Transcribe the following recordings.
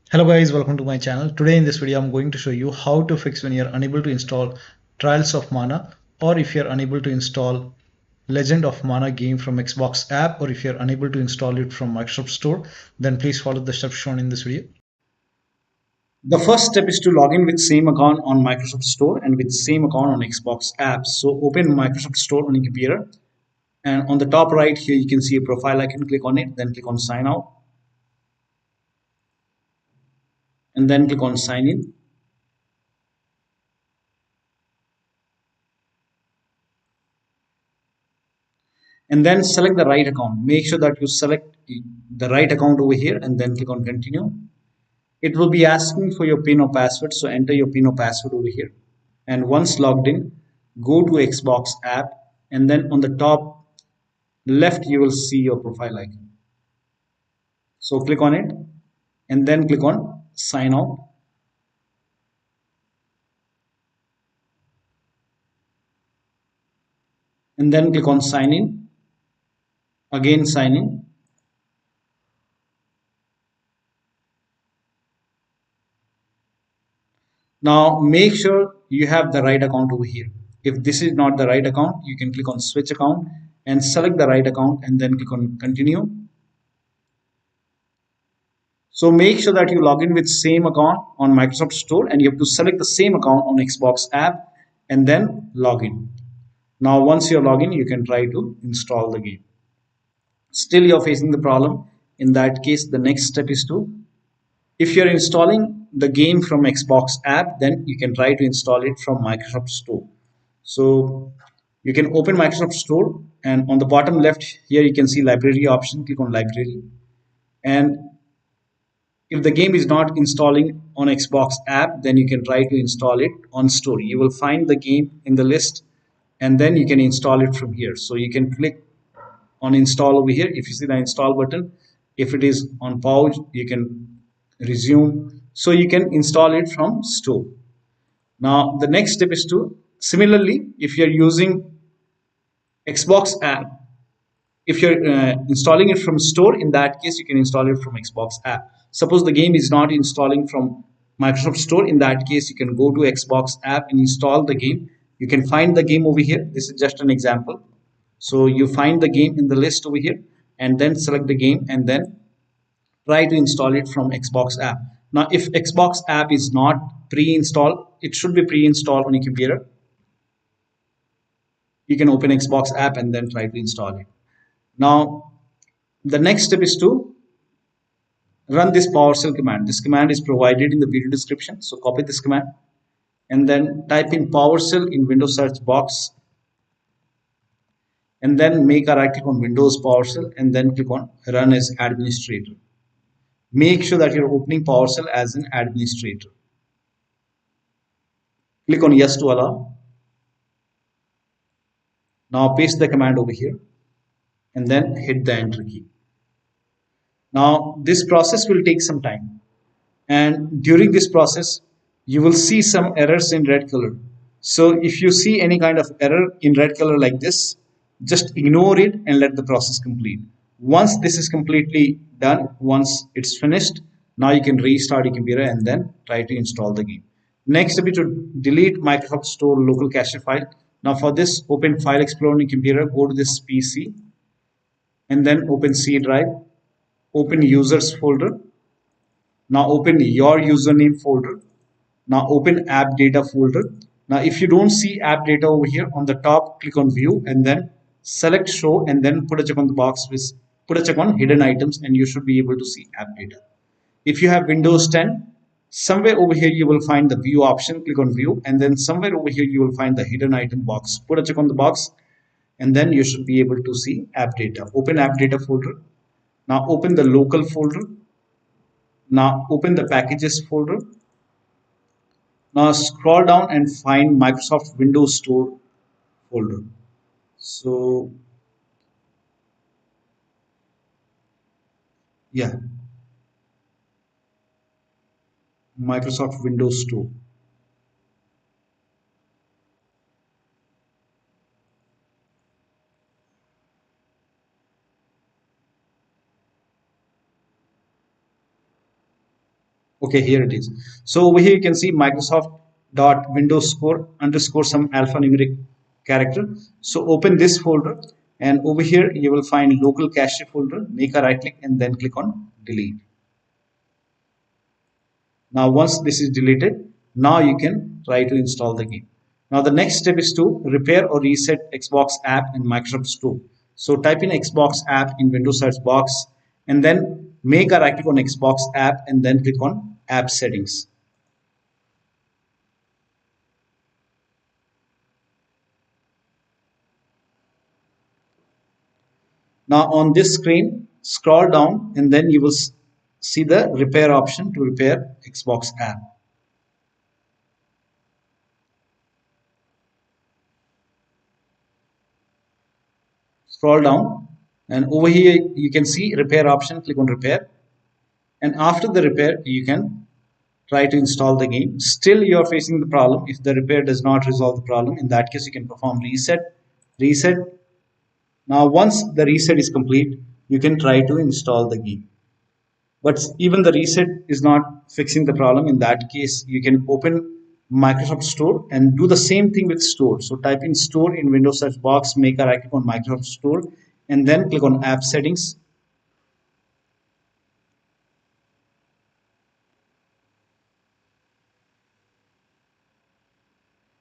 Hello guys, welcome to my channel. Today in this video I'm going to show you how to fix when you're unable to install Trials of Mana, or if you're unable to install Legend of Mana game from Xbox app, or if you're unable to install it from Microsoft Store. Then please follow the steps shown in this video. The first step is to log in with same account on Microsoft Store and with same account on Xbox apps. So open Microsoft Store on your computer, and on the top right here you can see a profile icon. Click on it, then click on sign out, and then click on sign in. And then select the right account. Make sure that you select the right account over here and then click on continue. It will be asking for your PIN or password, so enter your PIN or password over here. And once logged in, go to Xbox app, and then on the top left you will see your profile icon. So click on it and then click on sign out. And then click on sign in. Again sign in. Now make sure you have the right account over here. If this is not the right account, you can click on switch account and select the right account and then click on continue. So make sure that you log in with same account on Microsoft Store, and you have to select the same account on Xbox app and then log in. Now once you're logged in, you can try to install the game. Still you're facing the problem. In that case, the next step is to, if you're installing the game from Xbox app, then you can try to install it from Microsoft Store. So you can open Microsoft Store, and on the bottom left here you can see library option. Click on library, and if the game is not installing on Xbox app, then you can try to install it on Store. You will find the game in the list, and then you can install it from here. So you can click on install over here. If you see the install button, if it is on pause, you can resume. So you can install it from Store. Now the next step is to, similarly, if you're using Xbox app, if you're installing it from Store, in that case you can install it from Xbox app. Suppose the game is not installing from Microsoft Store, in that case you can go to Xbox app and install the game. You can find the game over here. This is just an example. So you find the game in the list over here and then select the game and then try to install it from Xbox app. Now if Xbox app is not pre-installed, it should be pre-installed on your computer. You can open Xbox app and then try to install it. Now the next step is to run this PowerShell command. This command is provided in the video description. So copy this command and then type in PowerShell in Windows search box, and then make a right click on Windows PowerShell and then click on run as administrator. Make sure that you're opening PowerShell as an administrator. Click on yes to allow. Now paste the command over here and then hit the enter key. Now this process will take some time, and during this process you will see some errors in red color. So if you see any kind of error in red color like this, just ignore it and let the process complete. Once this is completely done, once it's finished, now you can restart your computer and then try to install the game. Next step is to delete Microsoft Store local cache file. Now for this, open File Explorer on your computer, go to this PC and then open C drive, open users folder. Now open your username folder. Now open AppData folder. Now if you don't see AppData over here, on the top click on view and then select show and then put a check on the box with put a check on hidden items, and you should be able to see AppData. If you have Windows 10, somewhere over here you will find the view option. Click on view and then somewhere over here you will find the hidden item box. Put a check on the box and then you should be able to see AppData. Open AppData folder. Now open the local folder. Now open the packages folder. Now scroll down and find Microsoft Windows Store folder. So yeah, Microsoft Windows Store. Okay, here it is. So over here you can see Microsoft dot Windows score underscore some alphanumeric character. So open this folder, and over here you will find local cache folder. Make a right click and then click on delete. Now once this is deleted, now you can try to install the game. Now the next step is to repair or reset Xbox app in Microsoft Store. So type in Xbox app in Windows search box and then make a right click on Xbox app and then click on app settings. Now on this screen, scroll down and then you will see the repair option to repair Xbox app. Scroll down and over here you can see repair option, click on repair. And after the repair, you can try to install the game. Still you are facing the problem. If the repair does not resolve the problem, in that case you can perform reset. Now once the reset is complete, you can try to install the game. But even the reset is not fixing the problem. In that case you can open Microsoft Store and do the same thing with Store. So type in Store in Windows search box, make a right click on Microsoft Store and then click on app settings.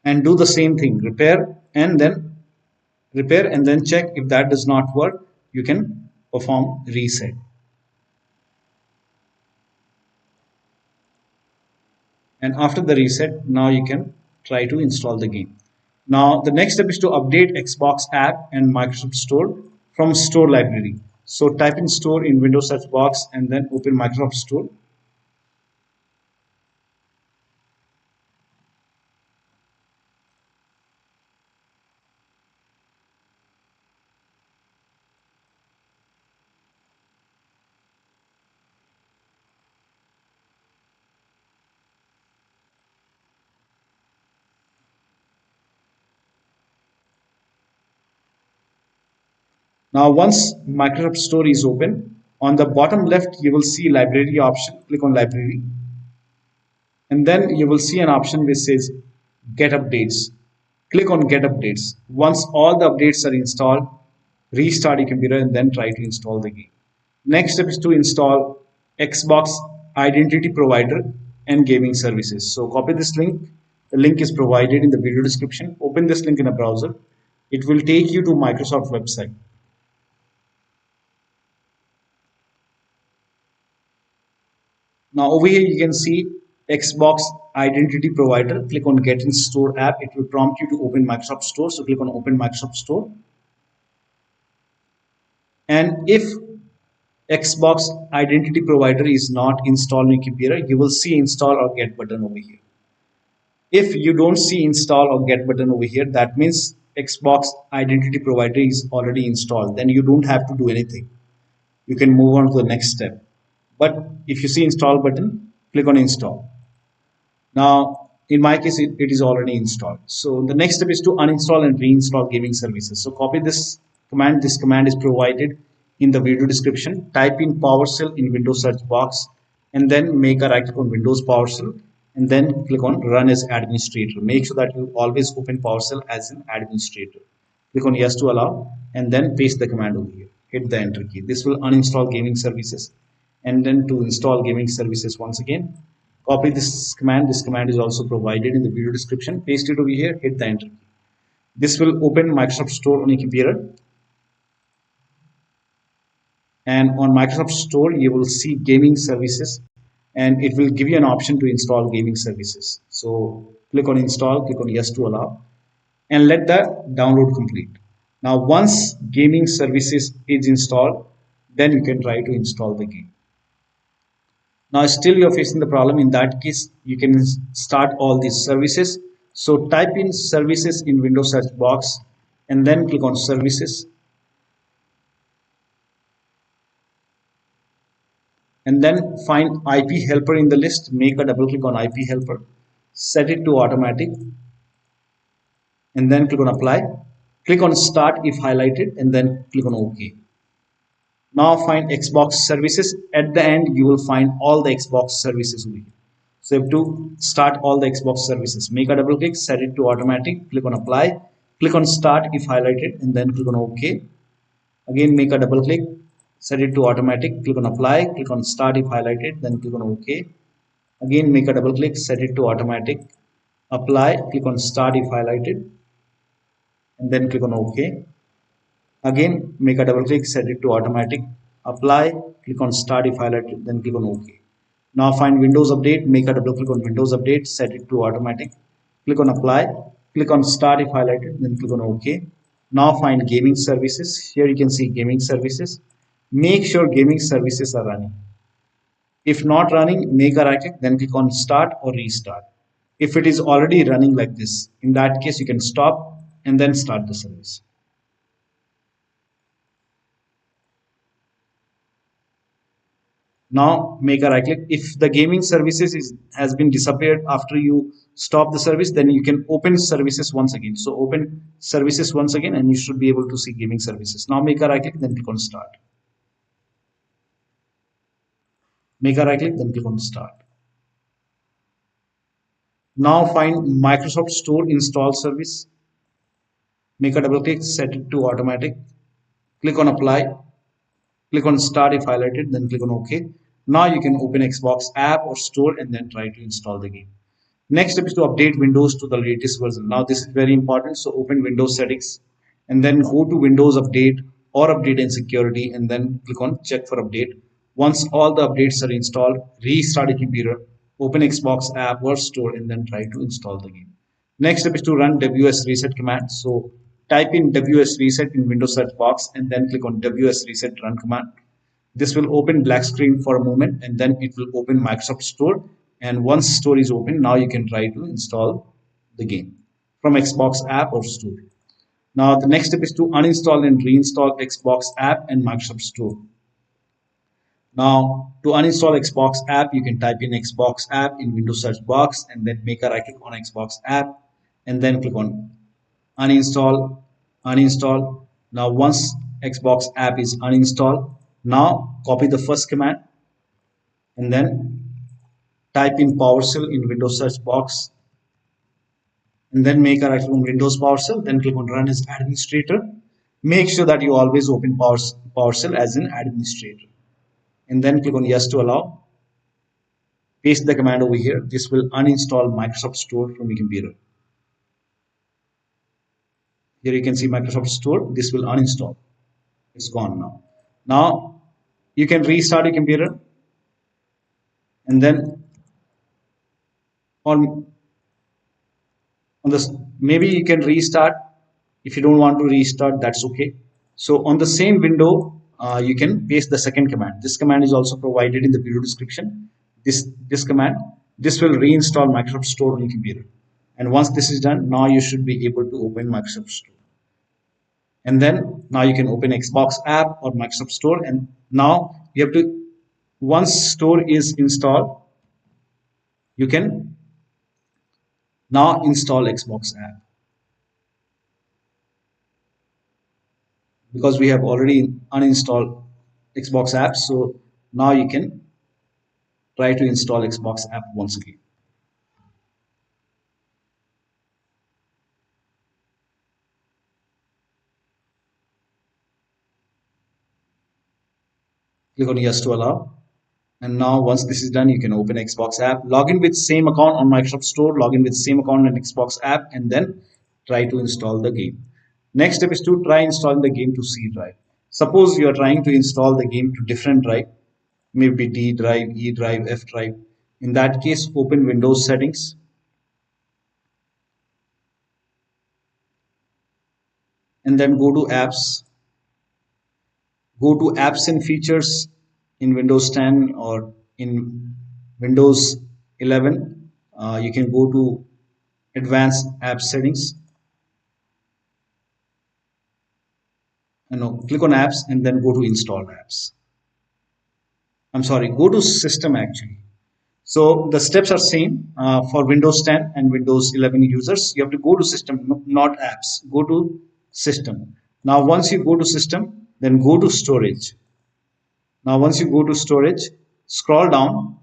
And do the same thing, repair and then check. If that does not work, you can perform reset. And after the reset, now you can try to install the game. Now the next step is to update Xbox app and Microsoft Store from Store library. So type in Store in Windows search box and then open Microsoft Store. Now once Microsoft Store is open, on the bottom left you will see library option. Click on library and then you will see an option which says get updates. Click on get updates. Once all the updates are installed, restart your computer and then try to install the game. Next step is to install Xbox Identity Provider and Gaming Services. So copy this link. The link is provided in the video description. Open this link in a browser. It will take you to Microsoft website. Now over here you can see Xbox Identity Provider. Click on Get in Store app. It will prompt you to open Microsoft Store. So click on Open Microsoft Store. And if Xbox Identity Provider is not installed on your computer, you will see Install or Get button over here. If you don't see Install or Get button over here, that means Xbox Identity Provider is already installed. Then you don't have to do anything. You can move on to the next step. But if you see Install button, click on Install. Now, in my case, it is already installed. So the next step is to uninstall and reinstall gaming services. So copy this command. This command is provided in the video description. Type in PowerShell in Windows search box and then make a right click on Windows PowerShell and then click on Run as Administrator. Make sure that you always open PowerShell as an administrator. Click on Yes to allow and then paste the command over here. Hit the Enter key. This will uninstall gaming services and then to install gaming services once again. Copy this command. This command is also provided in the video description. Paste it over here. Hit the Enter key. This will open Microsoft Store on your computer. And on Microsoft Store, you will see gaming services and it will give you an option to install gaming services. So click on Install, click on Yes to allow and let the download complete. Now, once gaming services is installed, then you can try to install the game. Now still you're facing the problem. In that case, you can start all these services. So type in services in Windows search box and then click on services and then find IP helper in the list. Make a double click on IP helper, set it to automatic and then click on apply. Click on start if highlighted and then click on OK. Now find Xbox services. At the end, you will find all the Xbox services over here. So you have to start all the Xbox services. Make a double click, set it to automatic, click on apply, click on start if highlighted, and then click on OK. Again, make a double click, set it to automatic, click on apply, click on start if highlighted, then click on OK. Again, make a double click, set it to automatic, apply, click on start if highlighted, and then click on OK. Again, make a double click, set it to automatic, apply, click on start if highlighted, then click on OK. Now find Windows Update, make a double click on Windows Update, set it to automatic, click on apply, click on start if highlighted, then click on OK. Now find Gaming Services. Here you can see Gaming Services. Make sure Gaming Services are running. If not running, make a right click, then click on start or restart. If it is already running like this, in that case, you can stop and then start the service. Now make a right click. If the gaming services has been disappeared after you stop the service, then you can open services once again. So open services once again and you should be able to see gaming services. Now make a right click, then click on start. Make a right click, then click on start. Now find Microsoft Store install service. Make a double click, set it to automatic. Click on apply. Click on start if highlighted, then click on OK. Now you can open Xbox app or store and then try to install the game. Next step is to update Windows to the latest version. Now this is very important. So open Windows settings and then go to Windows Update or Update and Security and then click on check for update. Once all the updates are installed, restart your computer, open Xbox app or store and then try to install the game. Next step is to run ws reset command. So type in ws reset in Windows search box and then click on ws reset run command. This will open black screen for a moment and then it will open Microsoft Store. And once Store is open, now you can try to install the game from Xbox app or store. Now the next step is to uninstall and reinstall Xbox app and Microsoft Store. Now to uninstall Xbox app, you can type in Xbox app in Windows search box and then make a right click on Xbox app and then click on uninstall, uninstall. Now once Xbox app is uninstalled, now copy the first command and then type in PowerShell in Windows search box and then make a right click on Windows PowerShell, then click on run as administrator. Make sure that you always open PowerShell as an administrator and then click on yes to allow. Paste the command over here. This will uninstall Microsoft Store from your computer. Here you can see Microsoft Store. This will uninstall. It's gone now. Now you can restart your computer and then on this maybe you can restart. If you don't want to restart, that's okay. So on the same window, you can paste the second command. This command is also provided in the video description. This command, this will reinstall Microsoft Store on your computer. And once this is done, now you should be able to open Microsoft Store. And then now you can open Xbox app or Microsoft Store. And now you have to, once Store is installed, you can now install Xbox app. Because we have already uninstalled Xbox app, so now you can try to install Xbox app once again. Click on yes to allow. And now once this is done, you can open Xbox app, log in with same account on Microsoft Store, log in with same account on Xbox app, and then try to install the game. Next step is to try installing the game to C drive. Suppose you are trying to install the game to different drive, maybe D drive, E drive, F drive. In that case, open Windows settings. And then go to apps. Go to apps and features in Windows 10 or in Windows 11. You can go to advanced app settings. Click on apps and then go to installed apps. I'm sorry, go to system actually. So the steps are same for Windows 10 and Windows 11 users. You have to go to system, not apps. Go to system. Now once you go to system, then go to storage. Now once you go to storage, scroll down.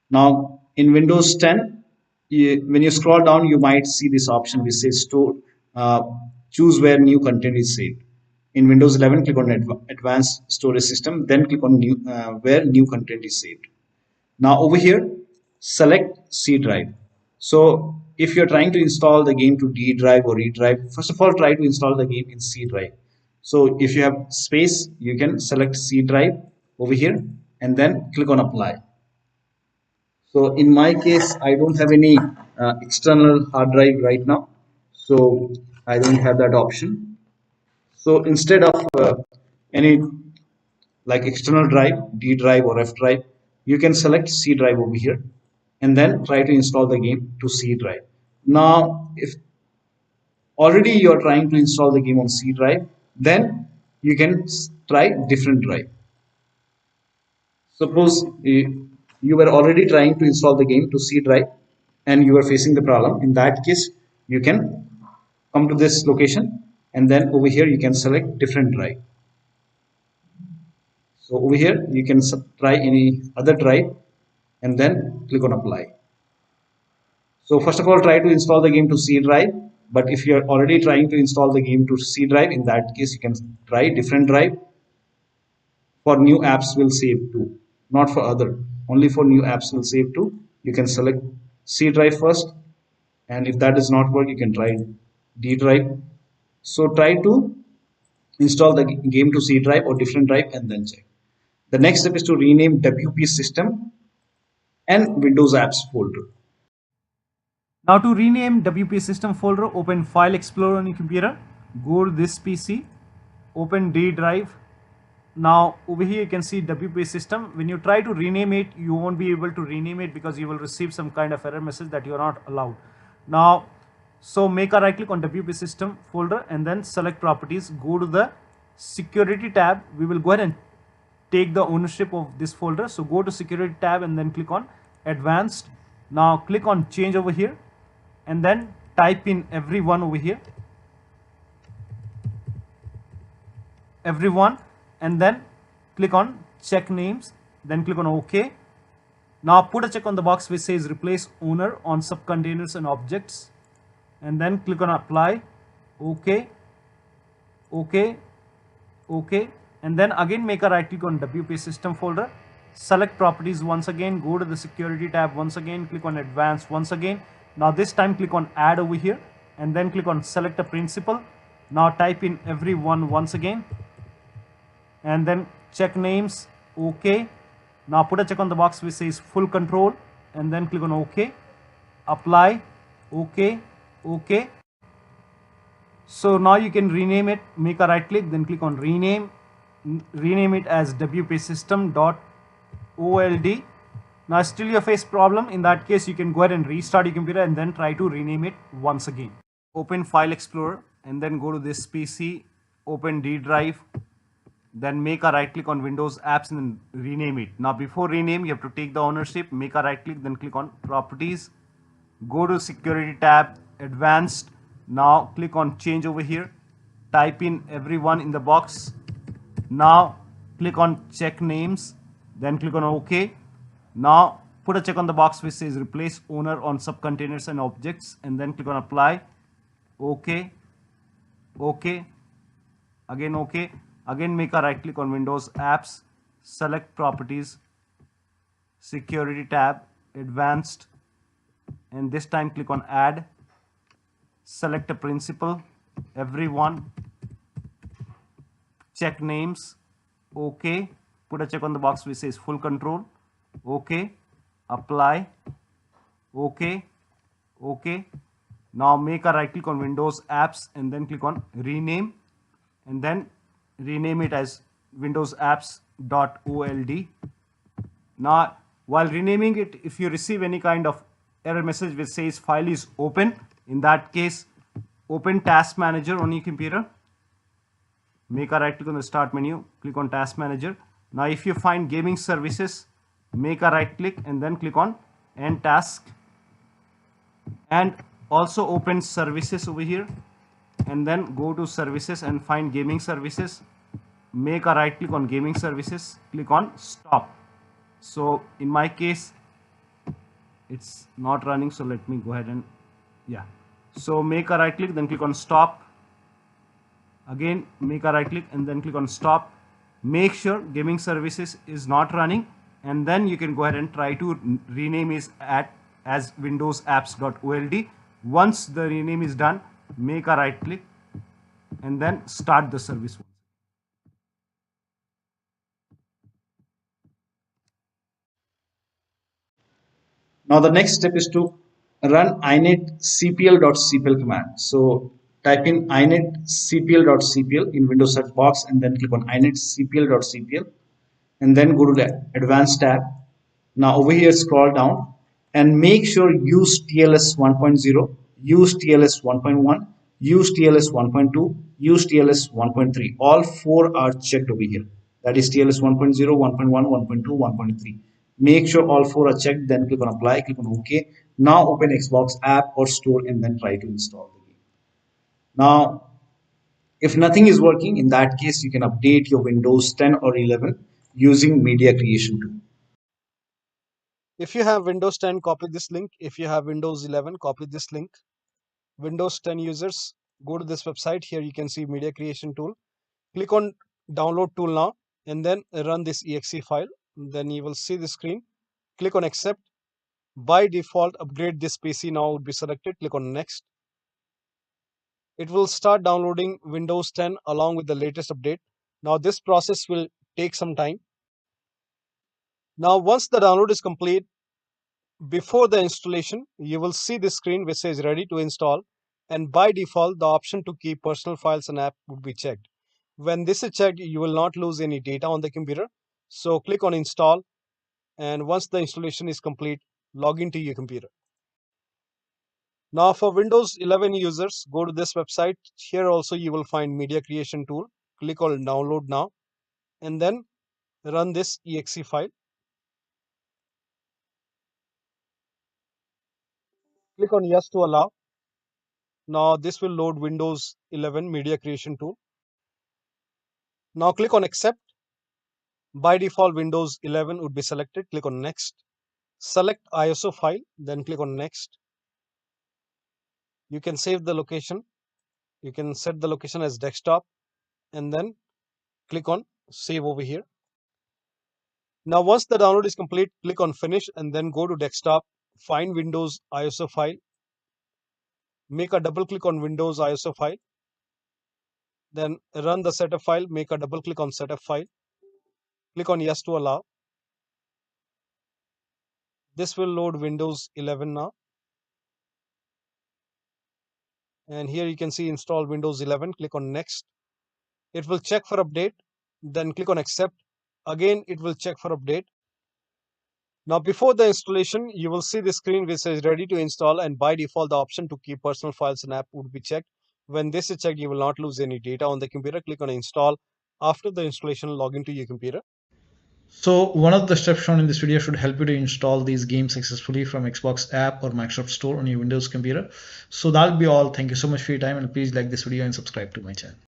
Now in Windows 10, when you scroll down, you might see this option which says store, uh, choose where new content is saved. In Windows 11, click on Advanced Storage System, then click on where new content is saved. Now over here, select C drive. So if you're trying to install the game to D drive or E drive, first of all, try to install the game in C drive. So if you have space, you can select C drive over here and then click on apply. So in my case, I don't have any external hard drive right now. So I don't have that option. So instead of any like external drive, D drive or F drive, you can select C drive over here and then try to install the game to C drive. Now, if already you're trying to install the game on C drive, then you can try different drive. Suppose you were already trying to install the game to C drive and you are facing the problem. In that case, you can come to this location and then over here you can select different drive. So over here you can try any other drive and then click on apply. So first of all, try to install the game to C drive. But if you're already trying to install the game to C drive, in that case you can try different drive. For new apps will save to, not for other, only for new apps will save to. You can select C drive first, and if that does not work, you can try D drive. So try to install the game to C drive or different drive and then check. The next step is to rename WP system and Windows apps folder. Now to rename WP system folder, open File Explorer on your computer, go to this PC, open D drive. Now over here you can see WP system. When you try to rename it, you won't be able to rename it because you will receive some kind of error message that you are not allowed. Now, so make a right click on WP system folder and then select properties, go to the security tab. We will go ahead and take the ownership of this folder. So go to security tab and then click on advanced. Now click on change over here and then type in everyone over here, everyone, and then click on check names, then click on OK. Now put a check on the box which says replace owner on subcontainers and objects, and then click on apply. OK, OK, OK, and then again make a right click on WP system folder, select properties once again, go to the security tab once again, click on advanced once again. Now this time click on add over here and then click on select a principal. Now type in everyone once again and then check names. OK. Now put a check on the box which says full control and then click on OK, apply. OK, OK. So now you can rename it, make a right click, then click on rename it as WP system.old. Now still you face problem. In that case you can go ahead and restart your computer and then try to rename it once again. Open File Explorer and then go to this PC, open D drive, then make a right click on Windows apps and then rename it. Now before rename you have to take the ownership, make a right click, then click on properties, go to security tab, advanced. Now click on change over here, type in everyone in the box. Now click on check names, then click on OK. Now put a check on the box which says replace owner on subcontainers and objects and then click on apply. OK, OK, again OK. Again make a right click on Windows apps, select properties, security tab, advanced, and this time click on add, select a principal, everyone, check names, OK, put a check on the box which says full control, OK, apply, OK, OK. Now make a right click on Windows apps and then click on rename and then rename it as Windows apps.old. Now while renaming it, if you receive any kind of error message which says file is open, in that case open Task Manager on your computer, make a right click on the start menu, click on Task Manager. Now if you find Gaming Services, make a right click and then click on End Task, and also open Services over here and then go to Services and find Gaming Services. make a right click on gaming services, click on stop. So in my case it's not running, so let me go ahead and so make a right click, then click on stop. Again make a right click and then click on stop. Make sure gaming services is not running, and then you can go ahead and try to rename it as windows-apps.old. Once the rename is done, make a right click and then start the service. Now the next step is to run init.cpl.cpl command. So type in init.cpl.cpl in Windows search box and then click on init.cpl.cpl and then go to the advanced tab. Now over here scroll down and make sure use TLS 1.0, use TLS 1.1, use TLS 1.2, use TLS 1.3. All four are checked over here. That is TLS 1.0, 1.1, 1.2, 1.3. Make sure all four are checked, then click on apply, click on OK. Now open Xbox app or store and then try to install the game. Now, if nothing is working, in that case, you can update your Windows 10 or 11 using media creation tool. If you have Windows 10, copy this link. If you have Windows 11, copy this link. Windows 10 users, go to this website. Here you can see media creation tool. Click on download tool now and then run this exe file. Then you will see the screen. Click on accept. By default, upgrade this PC now would be selected. Click on next. It will start downloading Windows 10 along with the latest update. Now this process will take some time. Now once the download is complete, before the installation, you will see this screen which says ready to install, and by default the option to keep personal files and app would be checked. When this is checked, you will not lose any data on the computer. So click on install, and once the installation is complete, log into your computer. Now for Windows 11 users, go to this website. Here also you will find media creation tool. Click on download now and then run this exe file. Click on yes to allow. Now this will load Windows 11 media creation tool. Now click on accept. By default Windows 11 would be selected. Click on next. Select ISO file, then click on next. You can save the location. You can set the location as desktop and then click on save over here. Now once the download is complete, click on finish and then go to desktop, find Windows ISO file, make a double click on Windows ISO file, then run the setup file, make a double click on setup file, click on yes to allow. This will load Windows 11 now. And here you can see install Windows 11, click on next. It will check for update, then click on accept. Again, it will check for update. Now before the installation, you will see the screen which says ready to install, and by default the option to keep personal files and app would be checked. When this is checked, you will not lose any data on the computer. Click on install. After the installation, log into your computer. So one of the steps shown in this video should help you to install these games successfully from Xbox app or Microsoft Store on your Windows computer. So that'll be all. Thank you so much for your time, and please like this video and subscribe to my channel.